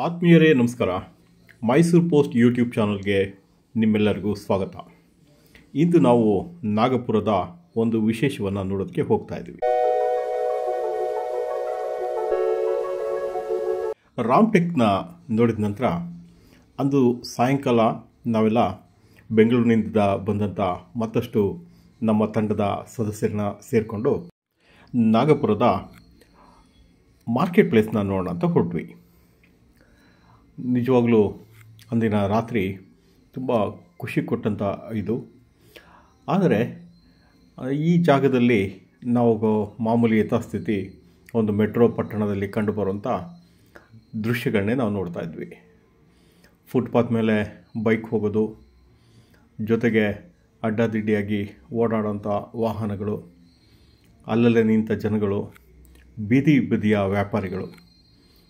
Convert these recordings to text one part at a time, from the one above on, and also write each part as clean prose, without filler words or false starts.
ಆತ್ಮೀಯರೇ ನಮಸ್ಕಾರ. Mysuru post YouTube ಚಾನಲ್ಗೆ ನಿಮ್ಮೆಲ್ಲರಿಗೂ ಸ್ವಾಗತ. ಇಂದು ನಾವು ನಾಗಪುರದ ಒಂದು ವಿಶೇಷವನ್ನು ನೋಡೋದಕ್ಕೆ ಹೋಗ್ತಾ ಇದ್ದೀವಿ. ರಾಮ್ಟೆಕ್ನ ನೋಡಿದ ನಂತರ ಅಂದು ಸಾಯಂಕಾಲ ನಾವೆಲ್ಲ ಬೆಂಗಳೂರಿನಿಂದ ಬಂದಂಥ ಮತ್ತಷ್ಟು ನಮ್ಮ ತಂಡದ ಸದಸ್ಯರನ್ನ ಸೇರಿಕೊಂಡು ನಾಗಪುರದ ಮಾರ್ಕೆಟ್ ಪ್ಲೇಸ್ನ ನೋಡೋಣ ಅಂತ ಹೊರಟ್ವಿ. ನಿಜವಾಗ್ಲೂ ಅಂದಿನ ರಾತ್ರಿ ತುಂಬ ಖುಷಿ ಕೊಟ್ಟಂಥ ಇದು. ಆದರೆ ಈ ಜಾಗದಲ್ಲಿ ನಾವು ಮಾಮೂಲಿ ಯಥಾಸ್ಥಿತಿ ಒಂದು ಮೆಟ್ರೋ ಪಟ್ಟಣದಲ್ಲಿ ಕಂಡುಬರುವಂಥ ದೃಶ್ಯಗಳನ್ನೇ ನಾವು ನೋಡ್ತಾ ಇದ್ವಿ. ಫುಟ್ಪಾತ್ ಮೇಲೆ ಬೈಕ್ ಹೋಗೋದು, ಜೊತೆಗೆ ಅಡ್ಡಾದಿಡ್ಡಿಯಾಗಿ ಓಡಾಡೋಂಥ ವಾಹನಗಳು, ಅಲ್ಲಲ್ಲೇ ನಿಂತ ಜನಗಳು, ಬೀದಿ ಬದಿಯ ವ್ಯಾಪಾರಿಗಳು,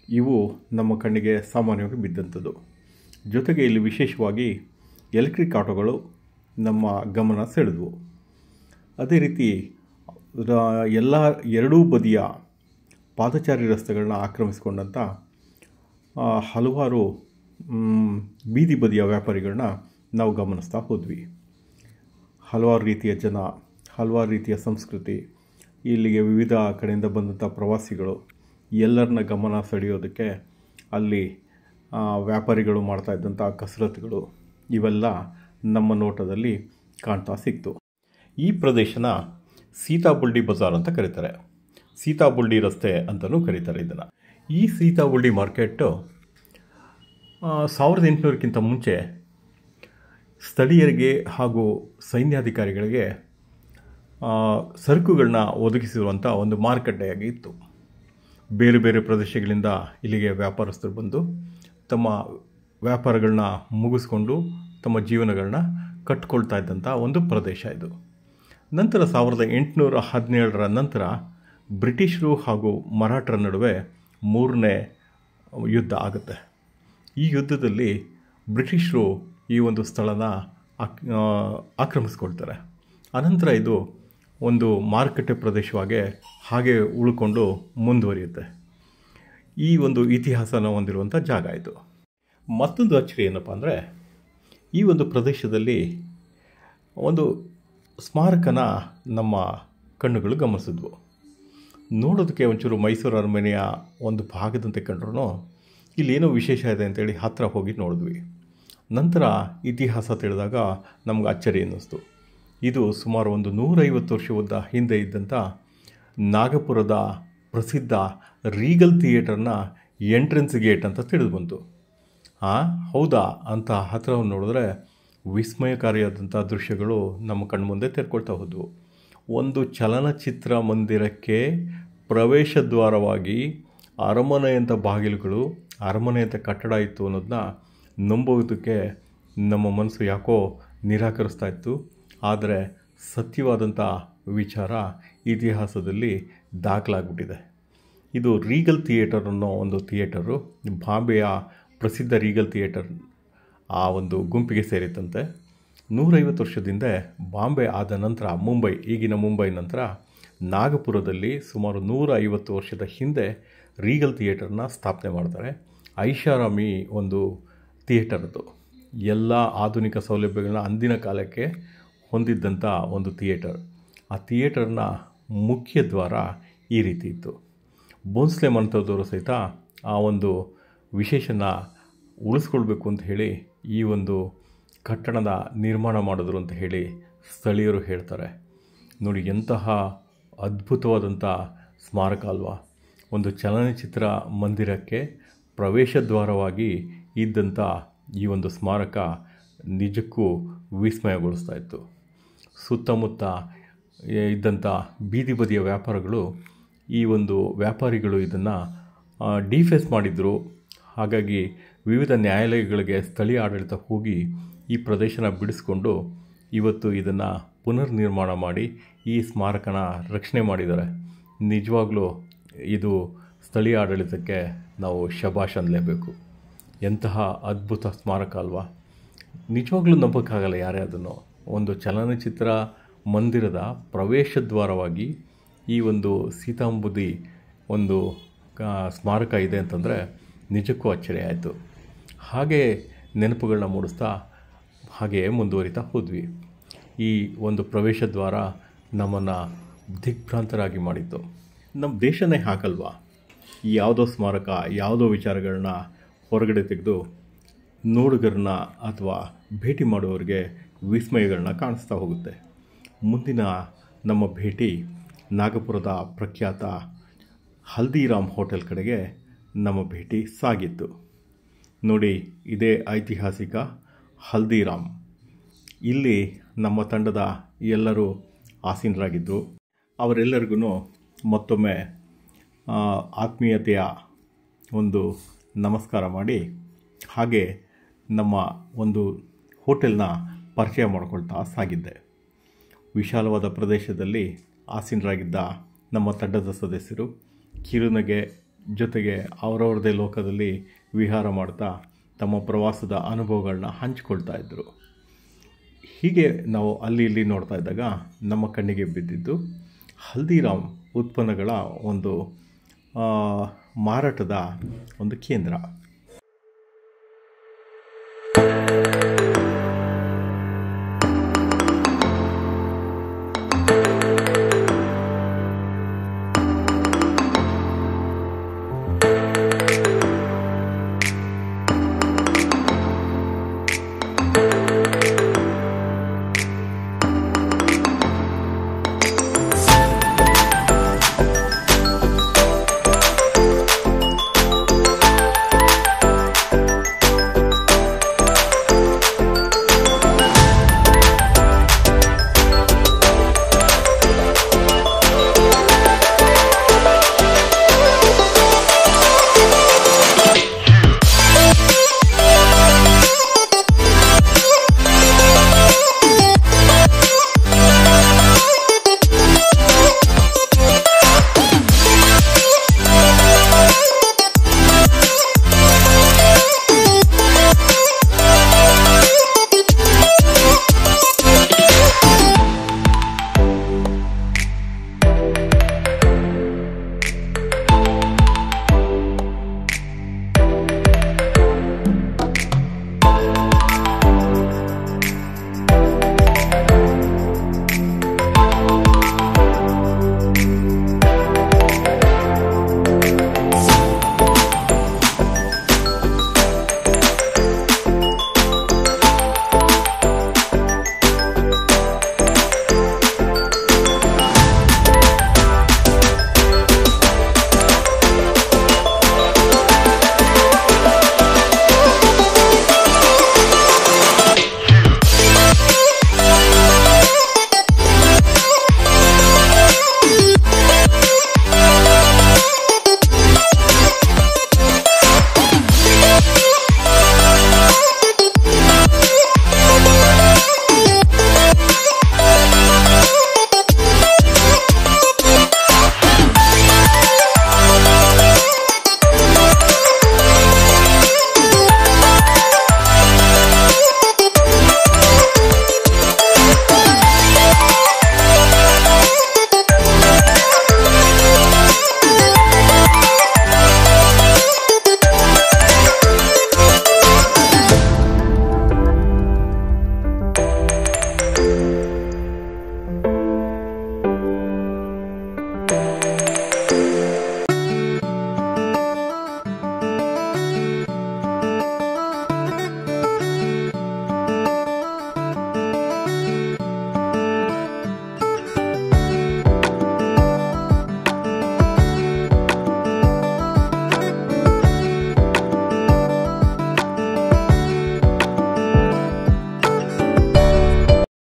ಇವು ನಮ್ಮ ಕಣ್ಣಿಗೆ ಸಾಮಾನ್ಯವಾಗಿ ಬಿದ್ದಂಥದ್ದು. ಜೊತೆಗೆ ಇಲ್ಲಿ ವಿಶೇಷವಾಗಿ ಎಲೆಕ್ಟ್ರಿಕ್ ಆಟೋಗಳು ನಮ್ಮ ಗಮನ ಸೆಳೆದವು. ಅದೇ ರೀತಿ ಎರಡೂ ಬದಿಯ ಪಾದಚಾರಿ ರಸ್ತೆಗಳನ್ನ ಆಕ್ರಮಿಸಿಕೊಂಡಂಥ ಹಲವಾರು ಬೀದಿ ಬದಿಯ ವ್ಯಾಪಾರಿಗಳನ್ನ ನಾವು ಗಮನಿಸ್ತಾ ಹೋದ್ವಿ. ಹಲವಾರು ರೀತಿಯ ಜನ, ಹಲವಾರು ರೀತಿಯ ಸಂಸ್ಕೃತಿ, ಇಲ್ಲಿಗೆ ವಿವಿಧ ಕಡೆಯಿಂದ ಬಂದಂಥ ಪ್ರವಾಸಿಗಳು ಎಲ್ಲರನ್ನ ಗಮನ ಸೆಳೆಯೋದಕ್ಕೆ ಅಲ್ಲಿ ವ್ಯಾಪಾರಿಗಳು ಮಾಡ್ತಾ ಇದ್ದಂಥ ಕಸರತ್ತುಗಳು ಇವೆಲ್ಲ ನಮ್ಮ ನೋಟದಲ್ಲಿ ಕಾಣ್ತಾ ಸಿಕ್ತು. ಈ ಪ್ರದೇಶನ ಸೀತಾಬುಲ್ಡಿ ಬಜಾರ್ ಅಂತ ಕರೀತಾರೆ, ಸೀತಾಬುಲ್ಡಿ ರಸ್ತೆ ಅಂತಲೂ ಕರೀತಾರೆ ಇದನ್ನು. ಈ ಸೀತಾಬುಲ್ಡಿ ಮಾರ್ಕೆಟು 1800ಕ್ಕಿಂತ ಮುಂಚೆ ಸ್ಥಳೀಯರಿಗೆ ಹಾಗೂ ಸೈನ್ಯಾಧಿಕಾರಿಗಳಿಗೆ ಸರಕುಗಳನ್ನ ಒದಗಿಸಿರುವಂಥ ಒಂದು ಮಾರುಕಟ್ಟೆಯಾಗಿ ಇತ್ತು. ಬೇರೆ ಬೇರೆ ಪ್ರದೇಶಗಳಿಂದ ಇಲ್ಲಿಗೆ ವ್ಯಾಪಾರಸ್ಥರು ಬಂದು ತಮ್ಮ ವ್ಯಾಪಾರಗಳನ್ನ ಮುಗಿಸ್ಕೊಂಡು ತಮ್ಮ ಜೀವನಗಳನ್ನ ಕಟ್ಕೊಳ್ತಾ ಇದ್ದಂಥ ಒಂದು ಪ್ರದೇಶ ಇದು. ನಂತರ 1817ರ ನಂತರ ಬ್ರಿಟಿಷರು ಹಾಗೂ ಮರಾಠರ ನಡುವೆ 3ನೇ ಯುದ್ಧ ಆಗುತ್ತೆ. ಈ ಯುದ್ಧದಲ್ಲಿ ಬ್ರಿಟಿಷರು ಈ ಒಂದು ಸ್ಥಳನ ಆಕ್ರಮಿಸ್ಕೊಳ್ತಾರೆ. ಅನಂತರ ಇದು ಒಂದು ಮಾರುಕಟ್ಟೆ ಪ್ರದೇಶವಾಗಿ ಹಾಗೆ ಉಳ್ಕೊಂಡು ಮುಂದುವರಿಯುತ್ತೆ. ಈ ಒಂದು ಇತಿಹಾಸನ ಹೊಂದಿರುವಂಥ ಜಾಗ ಇದು. ಮತ್ತೊಂದು ಅಚ್ಚರಿ ಏನಪ್ಪ ಅಂದರೆ, ಈ ಒಂದು ಪ್ರದೇಶದಲ್ಲಿ ಒಂದು ಸ್ಮಾರಕನ ನಮ್ಮ ಕಣ್ಣುಗಳು ಗಮನಿಸಿದ್ವು. ನೋಡೋದಕ್ಕೆ ಒಂಚೂರು ಮೈಸೂರು ಅರಮನೆಯ ಒಂದು ಭಾಗದಂತೆ ಕಂಡ್ರೂ ಇಲ್ಲೇನೋ ವಿಶೇಷ ಇದೆ ಅಂತೇಳಿ ಹತ್ತಿರ ಹೋಗಿ ನೋಡಿದ್ವಿ. ನಂತರ ಇತಿಹಾಸ ತಿಳಿದಾಗ ನಮ್ಗೆ ಅಚ್ಚರಿ ಅನ್ನಿಸ್ತು. ಇದು ಸುಮಾರು ಒಂದು 150 ವರ್ಷದ ಹಿಂದೆ ಇದ್ದಂಥ ನಾಗಪುರದ ಪ್ರಸಿದ್ಧ ರೀಗಲ್ ಥಿಯೇಟರ್ನ ಎಂಟ್ರೆನ್ಸ್ ಗೇಟ್ ಅಂತ ತಿಳಿದು ಬಂತು. ಹೌದಾ ಅಂತ ಹತ್ತಿರ ನೋಡಿದ್ರೆ ವಿಸ್ಮಯಕಾರಿಯಾದಂಥ ದೃಶ್ಯಗಳು ನಮ್ಮ ಕಣ್ಮುಂದೆ ತೆರ್ಕೊಳ್ತಾ ಹೋದವು. ಒಂದು ಚಲನಚಿತ್ರ ಮಂದಿರಕ್ಕೆ ಪ್ರವೇಶ ದ್ವಾರವಾಗಿ ಅರಮನೆಯಂಥ ಬಾಗಿಲುಗಳು, ಅರಮನೆಯಂಥ ಕಟ್ಟಡ ಇತ್ತು ಅನ್ನೋದನ್ನ ನಂಬೋದಕ್ಕೆ ನಮ್ಮ ಮನಸ್ಸು ಯಾಕೋ ನಿರಾಕರಿಸ್ತಾ ಇತ್ತು. ಆದರೆ ಸತ್ಯವಾದಂಥ ವಿಚಾರ ಇತಿಹಾಸದಲ್ಲಿ ದಾಖಲಾಗ್ಬಿಟ್ಟಿದೆ. ಇದು ರೀಗಲ್ ಥಿಯೇಟರ್ ಅನ್ನೋ ಒಂದು ಥಿಯೇಟರು ಬಾಂಬೆಯ ಪ್ರಸಿದ್ಧ ರೀಗಲ್ ಥಿಯೇಟರ್ ಆ ಒಂದು ಗುಂಪಿಗೆ ಸೇರಿತ್ತಂತೆ. 150 ವರ್ಷದಿಂದ ಬಾಂಬೆ ಆದ ನಂತರ ಮುಂಬೈ, ಈಗಿನ ಮುಂಬೈ ನಂತರ ನಾಗಪುರದಲ್ಲಿ ಸುಮಾರು 150 ವರ್ಷದ ಹಿಂದೆ ರೀಗಲ್ ಥಿಯೇಟರ್ನ ಸ್ಥಾಪನೆ ಮಾಡ್ತಾರೆ. ಐಷಾರಾಮಿ ಒಂದು ಥಿಯೇಟರ್ ಅದು. ಎಲ್ಲ ಆಧುನಿಕ ಸೌಲಭ್ಯಗಳನ್ನ ಅಂದಿನ ಕಾಲಕ್ಕೆ ಹೊಂದಿದ್ದಂಥ ಒಂದು ಥಿಯೇಟರ್. ಆ ಥಿಯೇಟರ್ನ ಮುಖ್ಯ ದ್ವಾರ ಈ ರೀತಿ ಇತ್ತು. ಭೋನ್ಸ್ಲೆ ಮಂಟಪದವರು ಸಹಿತ ಆ ಒಂದು ವಿಶೇಷನ ಉಳಿಸ್ಕೊಳ್ಬೇಕು ಅಂತ ಹೇಳಿ ಈ ಒಂದು ಕಟ್ಟಡದ ನಿರ್ಮಾಣ ಮಾಡಿದ್ರು ಅಂತ ಹೇಳಿ ಸ್ಥಳೀಯರು ಹೇಳ್ತಾರೆ. ನೋಡಿ, ಎಂತಹ ಅದ್ಭುತವಾದಂಥ ಸ್ಮಾರಕ ಅಲ್ವಾ. ಒಂದು ಚಲನಚಿತ್ರ ಮಂದಿರಕ್ಕೆ ಪ್ರವೇಶ ದ್ವಾರವಾಗಿ ಇದ್ದಂಥ ಈ ಒಂದು ಸ್ಮಾರಕ ನಿಜಕ್ಕೂ ವಿಸ್ಮಯಗೊಳಿಸ್ತಾ ಇತ್ತು. ಸುತ್ತಮುತ್ತ ಇದ್ದಂಥ ಬೀದಿ ಬದಿಯ ವ್ಯಾಪಾರಗಳು, ಈ ಒಂದು ವ್ಯಾಪಾರಿಗಳು ಇದನ್ನು ಡಿಫೇಸ್ ಮಾಡಿದರು. ಹಾಗಾಗಿ ವಿವಿಧ ನ್ಯಾಯಾಲಯಗಳಿಗೆ ಸ್ಥಳೀಯ ಆಡಳಿತ ಹೋಗಿ ಈ ಪ್ರದೇಶನ ಬಿಡಿಸ್ಕೊಂಡು ಇವತ್ತು ಇದನ್ನು ಪುನರ್ ನಿರ್ಮಾಣ ಮಾಡಿ ಈ ಸ್ಮಾರಕನ ರಕ್ಷಣೆ ಮಾಡಿದ್ದಾರೆ. ನಿಜವಾಗ್ಲೂ ಇದು ಸ್ಥಳೀಯ ಆಡಳಿತಕ್ಕೆ ನಾವು ಶಬಾಷ್ ಅನ್ನಲೇಬೇಕು. ಎಂತಹ ಅದ್ಭುತ ಸ್ಮಾರಕ ಅಲ್ವಾ. ನಿಜವಾಗ್ಲೂ ನಂಬೋಕ್ಕಾಗಲ್ಲ ಯಾರೇ ಅದನ್ನು. ಒಂದು ಚಲನಚಿತ್ರ ಮಂದಿರದ ಪ್ರವೇಶ ದ್ವಾರವಾಗಿ ಈ ಒಂದು ಸೀತಾಂಬುದಿ ಒಂದು ಸ್ಮಾರಕ ಇದೆ ಅಂತಂದರೆ ನಿಜಕ್ಕೂ ಅಚ್ಚರಿ ಆಯಿತು. ಹಾಗೇ ನೆನಪುಗಳನ್ನ ಮೂಡಿಸ್ತಾ ಹಾಗೆಯೇ ಮುಂದುವರಿತಾ ಹೋದ್ವಿ. ಈ ಒಂದು ಪ್ರವೇಶ ದ್ವಾರ ನಮ್ಮನ್ನು ದಿಗ್ಭ್ರಾಂತರಾಗಿ ಮಾಡಿತ್ತು. ನಮ್ಮ ದೇಶನೇ ಹಾಕಲ್ವಾ, ಯಾವುದೋ ಸ್ಮಾರಕ, ಯಾವುದೋ ವಿಚಾರಗಳನ್ನ ಹೊರಗಡೆ ತೆಗೆದು ನೋಡುಗರನ್ನ ಅಥವಾ ಭೇಟಿ ಮಾಡುವವರಿಗೆ ವಿಸ್ಮಯಗಳನ್ನ ಕಾಣಿಸ್ತಾ ಹೋಗುತ್ತೆ. ಮುಂದಿನ ನಮ್ಮ ಭೇಟಿ ನಾಗಪುರದ ಪ್ರಖ್ಯಾತ ಹಲ್ದಿರಾಮ್ ಹೋಟೆಲ್ ಕಡೆಗೆ ನಮ್ಮ ಭೇಟಿ ಸಾಗಿತ್ತು. ನೋಡಿ, ಇದೇ ಐತಿಹಾಸಿಕ ಹಲ್ದಿರಾಮ್. ಇಲ್ಲಿ ನಮ್ಮ ತಂಡದ ಎಲ್ಲರೂ ಆಸೀನರಾಗಿದ್ದರು. ಅವರೆಲ್ಲರಿಗೂ ಮತ್ತೊಮ್ಮೆ ಆತ್ಮೀಯತೆಯ ಒಂದು ನಮಸ್ಕಾರ ಮಾಡಿ ಹಾಗೆ ನಮ್ಮ ಒಂದು ಹೋಟೆಲ್ನ ಪರಿಚಯ ಮಾಡಿಕೊಳ್ತಾ ಸಾಗಿದ್ದೆ. ವಿಶಾಲವಾದ ಪ್ರದೇಶದಲ್ಲಿ ಆಸೀನರಾಗಿದ್ದ ನಮ್ಮ ತಂಡದ ಸದಸ್ಯರು ಕಿರುನಗೆ ಜೊತೆಗೆ ಅವರವ್ರದೇ ಲೋಕದಲ್ಲಿ ವಿಹಾರ ಮಾಡ್ತಾ ತಮ್ಮ ಪ್ರವಾಸದ ಅನುಭವಗಳನ್ನ ಹಂಚಿಕೊಳ್ತಾ ಇದ್ದರು. ಹೀಗೆ ನಾವು ಅಲ್ಲಿ ಇಲ್ಲಿ ನೋಡ್ತಾ ಇದ್ದಾಗ ನಮ್ಮ ಕಣ್ಣಿಗೆ ಬಿದ್ದಿದ್ದು ಹಲ್ದಿರಾಮ್ ಉತ್ಪನ್ನಗಳ ಒಂದು ಮಾರಾಟದ ಒಂದು ಕೇಂದ್ರ.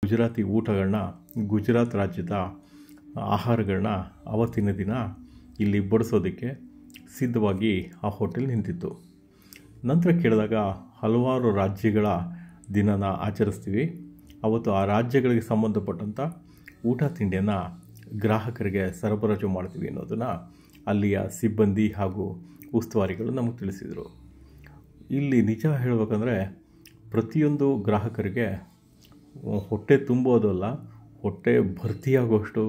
ಗುಜರಾತಿ ಊಟಗಳನ್ನ, ಗುಜರಾತ್ ರಾಜ್ಯದ ಆಹಾರಗಳನ್ನ ಅವತ್ತಿನ ದಿನ ಇಲ್ಲಿ ಬಡಿಸೋದಕ್ಕೆ ಸಿದ್ಧವಾಗಿ ಆ ಹೋಟೆಲ್ ನಿಂತಿತ್ತು. ನಂತರ ಕೇಳಿದಾಗ ಹಲವಾರು ರಾಜ್ಯಗಳ ದಿನನ ಆಚರಿಸ್ತೀವಿ. ಅವತ್ತು ಆ ರಾಜ್ಯಗಳಿಗೆ ಸಂಬಂಧಪಟ್ಟಂಥ ಊಟ ತಿಂಡಿಯನ್ನು ಗ್ರಾಹಕರಿಗೆ ಸರಬರಾಜು ಮಾಡ್ತೀವಿ ಅನ್ನೋದನ್ನು ಅಲ್ಲಿಯ ಸಿಬ್ಬಂದಿ ಹಾಗೂ ಉಸ್ತುವಾರಿಗಳು ನಮಗೆ ತಿಳಿಸಿದರು. ಇಲ್ಲಿ ನಿಜ ಹೇಳಬೇಕಂದ್ರೆ ಪ್ರತಿಯೊಂದು ಗ್ರಾಹಕರಿಗೆ ಹೊಟ್ಟೆ ತುಂಬೋದಲ್ಲ, ಹೊಟ್ಟೆ ಭರ್ತಿಯಾಗುವಷ್ಟು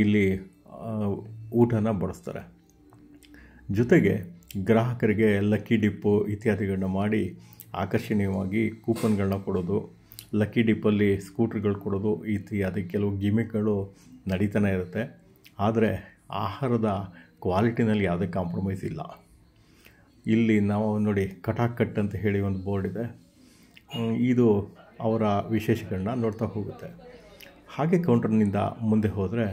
ಇಲ್ಲಿ ಊಟನ ಬಡಿಸ್ತಾರೆ. ಜೊತೆಗೆ ಗ್ರಾಹಕರಿಗೆ ಲಕ್ಕಿ ಡಿಪ್ಪು ಇತ್ಯಾದಿಗಳನ್ನ ಮಾಡಿ ಆಕರ್ಷಣೀಯವಾಗಿ ಕೂಪನ್ಗಳನ್ನ ಕೊಡೋದು, ಲಕ್ಕಿ ಡಿಪ್ಪಲ್ಲಿ ಸ್ಕೂಟ್ರ್ಗಳು ಕೊಡೋದು ಇತ್ಯಾದಿ ಕೆಲವು ಗಿಮಿಕ್ಗಳು ನಡೀತಾನೆ ಇರುತ್ತೆ. ಆದರೆ ಆಹಾರದ ಕ್ವಾಲಿಟಿನಲ್ಲಿ ಯಾವುದೇ ಕಾಂಪ್ರಮೈಸ್ ಇಲ್ಲ. ಇಲ್ಲಿ ನಾವು ನೋಡಿ ಕಟಾಕಟ್ ಅಂತ ಹೇಳಿ ಒಂದು ಬೋರ್ಡ್ ಇದೆ. ಇದು ಅವರ ವಿಶೇಷಗಳನ್ನ ನೋಡ್ತಾ ಹೋಗುತ್ತೆ. ಹಾಗೆ ಕೌಂಟರ್ನಿಂದ ಮುಂದೆ ಹೋದರೆ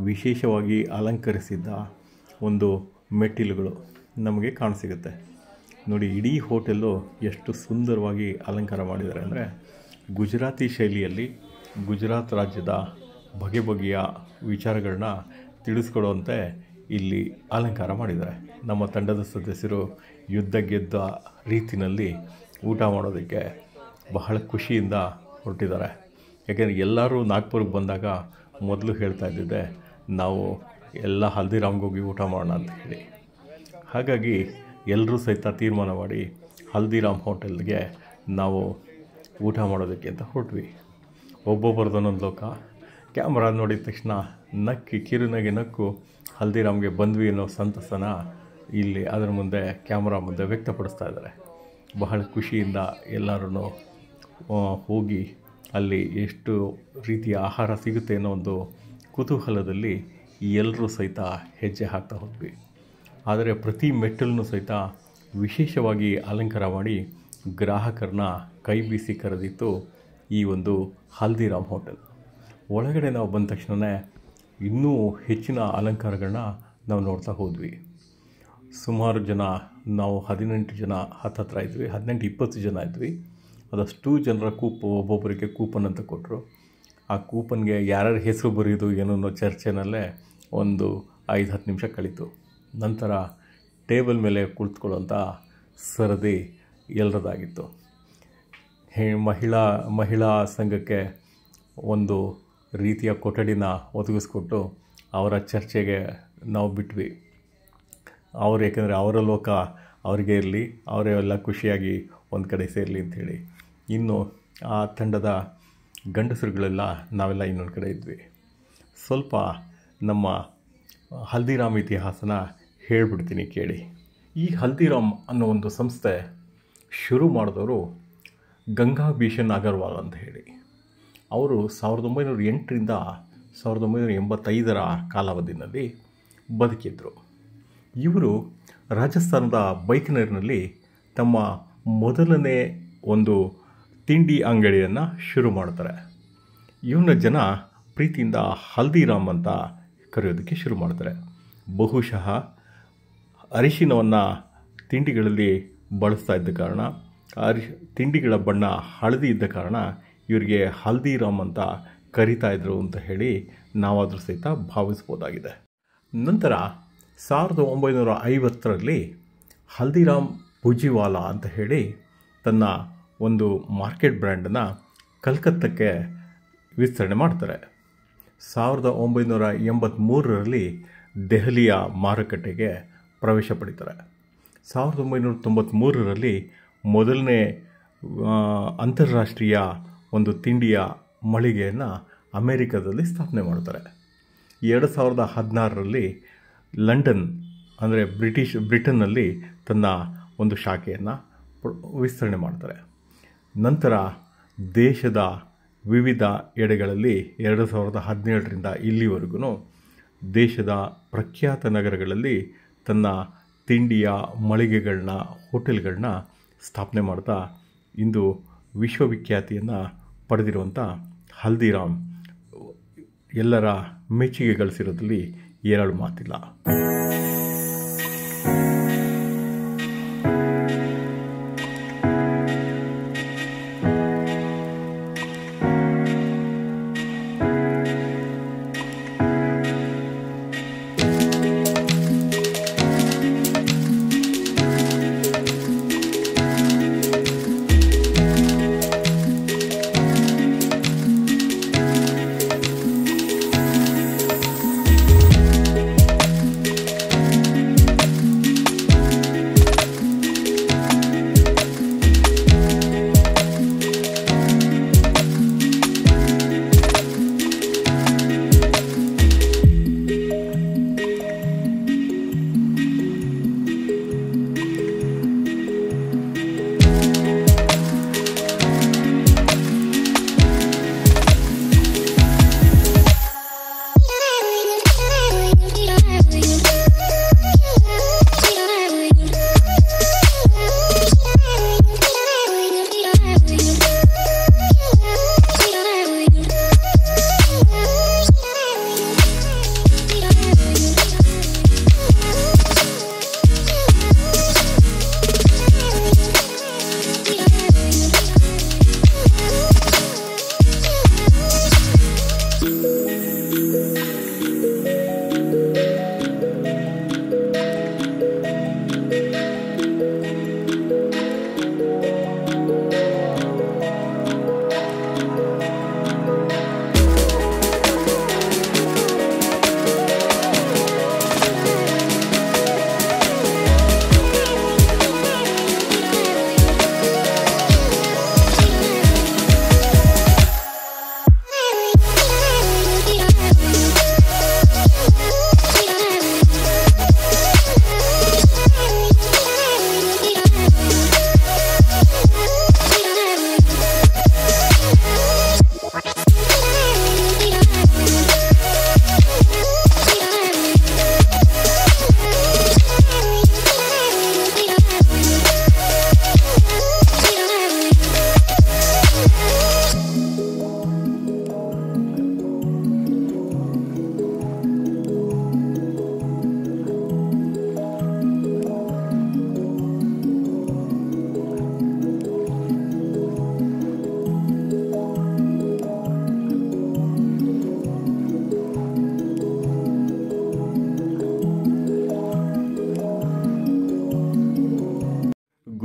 ವಿಶೇಷವಾಗಿ ಅಲಂಕರಿಸಿದ್ದ ಒಂದು ಮೆಟ್ಟಿಲುಗಳು ನಮಗೆ ಕಾಣಸಿಗುತ್ತೆ. ನೋಡಿ, ಇಡೀ ಹೋಟೆಲ್ಲು ಎಷ್ಟು ಸುಂದರವಾಗಿ ಅಲಂಕಾರ ಮಾಡಿದ್ದಾರೆ ಅಂದರೆ ಗುಜರಾತಿ ಶೈಲಿಯಲ್ಲಿ ಗುಜರಾತ್ ರಾಜ್ಯದ ಬಗೆ ಬಗೆಯ ವಿಚಾರಗಳನ್ನ ತಿಳಿಸ್ಕೊಡುವಂತೆ ಇಲ್ಲಿ ಅಲಂಕಾರ ಮಾಡಿದ್ದಾರೆ. ನಮ್ಮ ತಂಡದ ಸದಸ್ಯರು ಯುದ್ಧ ಗೆದ್ದ ರೀತಿಯಲ್ಲಿ ಊಟ ಮಾಡೋದಕ್ಕೆ ಬಹಳ ಖುಷಿಯಿಂದ ಹೊರಟಿದ್ದಾರೆ. ಯಾಕೆಂದರೆ ಎಲ್ಲರೂ ನಾಗ್ಪುರಕ್ಕೆ ಬಂದಾಗ ಮೊದಲು ಹೇಳ್ತಾ ಇದ್ದಿದ್ದೆ ನಾವು ಎಲ್ಲ ಹಲ್ದಿರಾಮ್ಗೆ ಹೋಗಿ ಊಟ ಮಾಡೋಣ ಅಂತ ಹೇಳಿ. ಹಾಗಾಗಿ ಎಲ್ಲರೂ ಸಹಿತ ತೀರ್ಮಾನ ಮಾಡಿ ಹಲ್ದಿರಾಮ್ ಹೋಟೆಲ್ಗೆ ನಾವು ಊಟ ಮಾಡೋದಕ್ಕೆ ಅಂತ ಹೊರಟ್ವಿ. ಒಬ್ಬೊಬ್ಬರದೊಂದೊಂದು ಲೋಕ. ಕ್ಯಾಮ್ರಾ ನೋಡಿದ ತಕ್ಷಣ ಕಿರುನಗೆ ನಕ್ಕು ಹಲ್ದಿರಾಮ್ಗೆ ಬಂದ್ವಿ ಅನ್ನೋ ಸಂತಸನ ಇಲ್ಲಿ ಅದರ ಮುಂದೆ ಕ್ಯಾಮ್ರಾ ಮುಂದೆ ವ್ಯಕ್ತಪಡಿಸ್ತಾ ಇದ್ದಾರೆ. ಬಹಳ ಖುಷಿಯಿಂದ ಎಲ್ಲರೂ ಹೋಗಿ ಅಲ್ಲಿ ಎಷ್ಟು ರೀತಿಯ ಆಹಾರ ಸಿಗುತ್ತೆ ಅನ್ನೋ ಒಂದು ಕುತೂಹಲದಲ್ಲಿ ಎಲ್ಲರೂ ಸಹಿತ ಹೆಜ್ಜೆ ಹಾಕ್ತಾ ಹೋದ್ವಿ. ಆದರೆ ಪ್ರತಿ ಮೆಟ್ಟಲನ್ನು ಸಹಿತ ವಿಶೇಷವಾಗಿ ಅಲಂಕಾರ ಮಾಡಿ ಗ್ರಾಹಕರನ್ನ ಕೈ ಬೀಸಿ ಕರೆದಿತ್ತು ಈ ಒಂದು ಹಲ್ದಿರಾಮ್ ಹೋಟೆಲ್. ಒಳಗಡೆ ನಾವು ಬಂದ ತಕ್ಷಣವೇ ಇನ್ನೂ ಹೆಚ್ಚಿನ ಅಲಂಕಾರಗಳನ್ನ ನಾವು ನೋಡ್ತಾ ಹೋದ್ವಿ. ಸುಮಾರು ಜನ, ನಾವು 18 ಜನ ಹತ್ತತ್ರ ಇದ್ವಿ, 18-20 ಜನ ಇದ್ವಿ. ಅದಷ್ಟು ಜನರ ಒಬ್ಬೊಬ್ಬರಿಗೆ ಕೂಪನ್ ಅಂತ ಕೊಟ್ಟರು. ಆ ಕೂಪನ್ಗೆ ಯಾರ್ಯಾರ ಹೆಸರು ಬರೆಯೋದು ಏನೋ ಅನ್ನೋ ಚರ್ಚೆನಲ್ಲೇ ಒಂದು 5-10 ನಿಮಿಷ ಕಳೀತು. ನಂತರ ಟೇಬಲ್ ಮೇಲೆ ಕುಳಿತುಕೊಳ್ಳುವಂಥ ಸರದಿ ಎಲ್ಲರದಾಗಿತ್ತು. ಮಹಿಳಾ ಸಂಘಕ್ಕೆ ಒಂದು ರೀತಿಯ ಕೊಠಡಿನ ಒದಗಿಸ್ಕೊಟ್ಟು ಅವರ ಚರ್ಚೆಗೆ ನಾವು ಬಿಟ್ವಿ. ಅವರು ಏಕೆಂದರೆ ಅವರ ಲೋಕ ಅವರಿಗೆ ಇರಲಿ, ಅವರೆಲ್ಲ ಖುಷಿಯಾಗಿ ಒಂದು ಕಡೆ ಸೇರಲಿ ಅಂಥೇಳಿ. ಇನ್ನು ಆ ತಂಡದ ಗಂಡಸರುಗಳೆಲ್ಲ ನಾವೆಲ್ಲ ಇನ್ನೊಂದು ಕಡೆ ಇದ್ವಿ. ಸ್ವಲ್ಪ ನಮ್ಮ ಹಲ್ದಿರಾಮ್ ಇತಿಹಾಸನ ಹೇಳ್ಬಿಡ್ತೀನಿ ಕೇಳಿ. ಈ ಹಲ್ದಿರಾಮ್ ಅನ್ನೋ ಒಂದು ಸಂಸ್ಥೆ ಶುರು ಮಾಡಿದವರು ಗಂಗಾಭೀಷಣ್ ಅಗರ್ವಾಲ್ ಅಂತ ಹೇಳಿ. ಅವರು 1908ರಿಂದ 1985 ಕಾಲಾವಧಿಯಲ್ಲಿ ಬದುಕಿದ್ರು. ಇವರು ರಾಜಸ್ಥಾನದ ಬೈಕನರ್ನಲ್ಲಿ ತಮ್ಮ ಮೊದಲನೇ ಒಂದು ತಿಂಡಿ ಅಂಗಡಿಯನ್ನು ಶುರು ಮಾಡ್ತಾರೆ. ಇವನ್ನ ಜನ ಪ್ರೀತಿಯಿಂದ ಹಲ್ದಿರಾಮ್ ಅಂತ ಕರೆಯೋದಕ್ಕೆ ಶುರು ಮಾಡ್ತಾರೆ. ಬಹುಶಃ ಅರಿಶಿನವನ್ನು ತಿಂಡಿಗಳಲ್ಲಿ ಬಳಸ್ತಾ ಇದ್ದ ಕಾರಣ, ತಿಂಡಿಗಳ ಬಣ್ಣ ಹಳದಿ ಇದ್ದ ಕಾರಣ ಇವರಿಗೆ ಹಲ್ದಿರಾಮ್ ಅಂತ ಕರೀತಾ ಇದ್ರು ಅಂತ ಹೇಳಿ ನಾವಾದರೂ ಸಹಿತ ಭಾವಿಸ್ಬೋದಾಗಿದೆ. ನಂತರ 1950ರಲ್ಲಿ ಹಲ್ದಿರಾಮ್ ಭುಜಿವಾಲಾ ಅಂತ ಹೇಳಿ ತನ್ನ ಒಂದು ಮಾರ್ಕೆಟ್ ಬ್ರ್ಯಾಂಡನ್ನು ಕಲ್ಕತ್ತಕ್ಕೆ ವಿಸ್ತರಣೆ ಮಾಡ್ತಾರೆ. 1983ರಲ್ಲಿ ದೆಹಲಿಯ ಮಾರುಕಟ್ಟೆಗೆ ಪ್ರವೇಶ ಪಡಿತಾರೆ. 1993ರಲ್ಲಿ ಮೊದಲನೇ ಅಂತಾರಾಷ್ಟ್ರೀಯ ಒಂದು ತಿಂಡಿಯ ಮಳಿಗೆಯನ್ನು ಅಮೇರಿಕಾದಲ್ಲಿ ಸ್ಥಾಪನೆ ಮಾಡ್ತಾರೆ. 2016ರಲ್ಲಿ ಲಂಡನ್ ಅಂದರೆ ಬ್ರಿಟನ್ನಲ್ಲಿ ತನ್ನ ಒಂದು ಶಾಖೆಯನ್ನು ವಿಸ್ತರಣೆ ಮಾಡ್ತಾರೆ. ನಂತರ ದೇಶದ ವಿವಿಧ ಎಡೆಗಳಲ್ಲಿ 2017ರಿಂದ ಇಲ್ಲಿವರೆಗೂ ದೇಶದ ಪ್ರಖ್ಯಾತ ನಗರಗಳಲ್ಲಿ ತನ್ನ ತಿಂಡಿಯ ಮಳಿಗೆಗಳನ್ನ, ಹೋಟೆಲ್ಗಳನ್ನ ಸ್ಥಾಪನೆ ಮಾಡ್ತಾ ಇಂದು ವಿಶ್ವವಿಖ್ಯಾತಿಯನ್ನು ಪಡೆದಿರುವಂಥ ಹಲ್ದಿರಾಮ್ ಎಲ್ಲರ ಮೆಚ್ಚುಗೆ ಗಳಿಸಿರೋದ್ರಲ್ಲಿ ಎರಡು ಮಾತಿಲ್ಲ.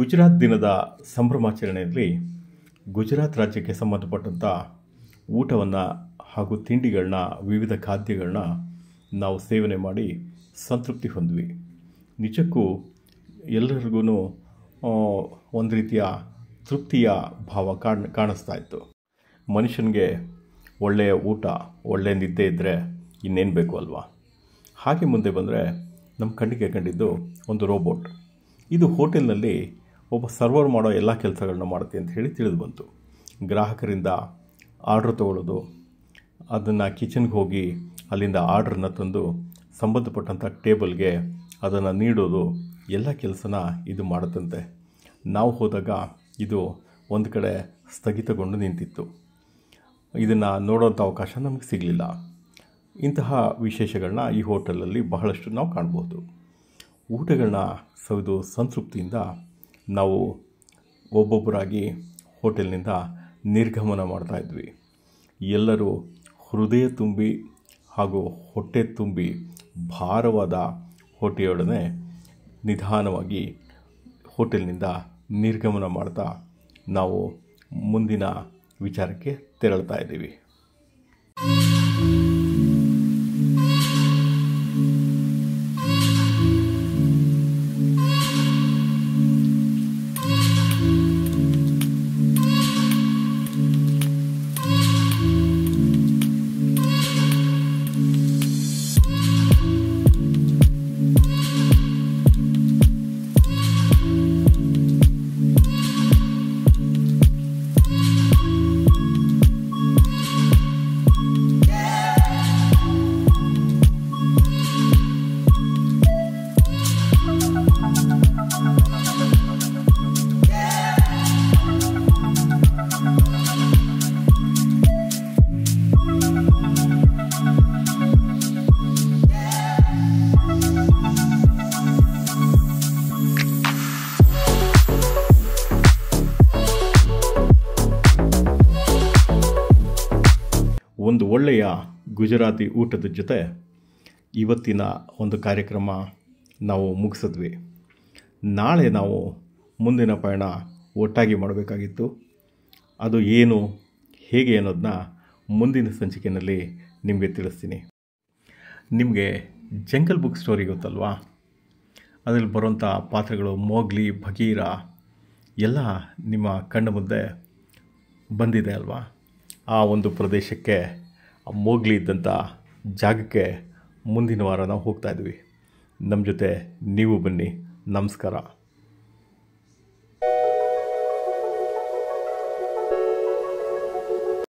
ಗುಜರಾತ್ ದಿನದ ಸಂಭ್ರಮಾಚರಣೆಯಲ್ಲಿ ಗುಜರಾತ್ ರಾಜ್ಯಕ್ಕೆ ಸಂಬಂಧಪಟ್ಟಂಥ ಊಟವನ್ನು ಹಾಗೂ ತಿಂಡಿಗಳನ್ನ, ವಿವಿಧ ಖಾದ್ಯಗಳನ್ನ ನಾವು ಸೇವನೆ ಮಾಡಿ ಸಂತೃಪ್ತಿ ಹೊಂದ್ವಿ. ನಿಜಕ್ಕೂ ಎಲ್ಲರಿಗೂ ಒಂದು ರೀತಿಯ ತೃಪ್ತಿಯ ಭಾವ ಕಾಣಿಸ್ತಾ ಇತ್ತು. ಮನುಷ್ಯನಿಗೆ ಒಳ್ಳೆಯ ಊಟ, ಒಳ್ಳೆಯ ನಿದ್ದೆ ಇದ್ದರೆ ಇನ್ನೇನು ಬೇಕು ಅಲ್ವಾ? ಹಾಗೆ ಮುಂದೆ ಬಂದರೆ ನಮ್ಮ ಕಣ್ಣಿಗೆ ಕಂಡಿದ್ದು ಒಂದು ರೋಬೋಟ್. ಇದು ಹೋಟೆಲ್ನಲ್ಲಿ ಒಬ್ಬ ಸರ್ವರ್ ಮಾಡೋ ಎಲ್ಲ ಕೆಲಸಗಳನ್ನ ಮಾಡುತ್ತೆ ಅಂತ ಹೇಳಿ ತಿಳಿದು ಬಂತು. ಗ್ರಾಹಕರಿಂದ ಆರ್ಡ್ರ್ ತೊಗೊಳ್ಳೋದು, ಅದನ್ನು ಕಿಚನ್ಗೆ ಹೋಗಿ ಅಲ್ಲಿಂದ ಆರ್ಡ್ರನ್ನ ತಂದು ಸಂಬಂಧಪಟ್ಟಂಥ ಟೇಬಲ್ಗೆ ಅದನ್ನು ನೀಡೋದು, ಎಲ್ಲ ಕೆಲಸನ ಇದು ಮಾಡುತ್ತಂತೆ. ನಾವು ಹೋದಾಗ ಇದು ಒಂದು ಕಡೆ ಸ್ಥಗಿತಗೊಂಡು ನಿಂತಿತ್ತು. ಇದನ್ನು ನೋಡೋಂಥ ಅವಕಾಶ ನಮಗೆ ಸಿಗಲಿಲ್ಲ. ಇಂತಹ ವಿಶೇಷಗಳನ್ನ ಈ ಹೋಟೆಲಲ್ಲಿ ಬಹಳಷ್ಟು ನಾವು ಕಾಣ್ಬೋದು. ಊಟಗಳನ್ನ ಸವಿದು ಸಂತೃಪ್ತಿಯಿಂದ ನಾವು ಒಬ್ಬೊಬ್ಬರಾಗಿ ಹೋಟೆಲ್ನಿಂದ ನಿರ್ಗಮನ ಮಾಡ್ತಾಯಿದ್ವಿ. ಎಲ್ಲರೂ ಹೃದಯ ತುಂಬಿ ಹಾಗೂ ಹೊಟ್ಟೆ ತುಂಬಿ ಭಾರವಾದ ಹೊಟ್ಟೆಯೊಡನೆ ನಿಧಾನವಾಗಿ ಹೋಟೆಲ್ನಿಂದ ನಿರ್ಗಮನ ಮಾಡ್ತಾ ನಾವು ಮುಂದಿನ ವಿಚಾರಕ್ಕೆ ತೆರಳ್ತಾ ಇದ್ದೀವಿ. ಒಂದು ಒಳ್ಳೆಯ ಗುಜರಾತಿ ಊಟದ ಜೊತೆ ಇವತ್ತಿನ ಒಂದು ಕಾರ್ಯಕ್ರಮ ನಾವು ಮುಗಿಸಿದ್ವಿ. ನಾಳೆ ನಾವು ಮುಂದಿನ ಪಯಣ ಒಟ್ಟಾಗಿ ಮಾಡಬೇಕಾಗಿತ್ತು. ಅದು ಏನು, ಹೇಗೆ ಅನ್ನೋದನ್ನ ಮುಂದಿನ ಸಂಚಿಕೆಯಲ್ಲಿ ನಿಮಗೆ ತಿಳಿಸ್ತೀನಿ. ನಿಮಗೆ ಜಂಗಲ್ ಬುಕ್ ಸ್ಟೋರಿ ಗೊತ್ತಲ್ವಾ? ಅದರಲ್ಲಿ ಬರುವಂಥ ಪಾತ್ರಗಳು ಮೋಗ್ಲಿ, ಭಗೀರ ಎಲ್ಲ ನಿಮ್ಮ ಕಣ್ಣ ಮುಂದೆ ಬಂದಿದೆ ಅಲ್ವಾ? ಆ ಒಂದು ಪ್ರದೇಶಕ್ಕೆ, ಮೋಗ್ಲಿ ಇದ್ದಂಥ ಜಾಗಕ್ಕೆ ಮುಂದಿನ ವಾರ ನಾವು ಹೋಗ್ತಾಯಿದ್ವಿ. ನಮ್ಮ ಜೊತೆ ನೀವು ಬನ್ನಿ. ನಮಸ್ಕಾರ.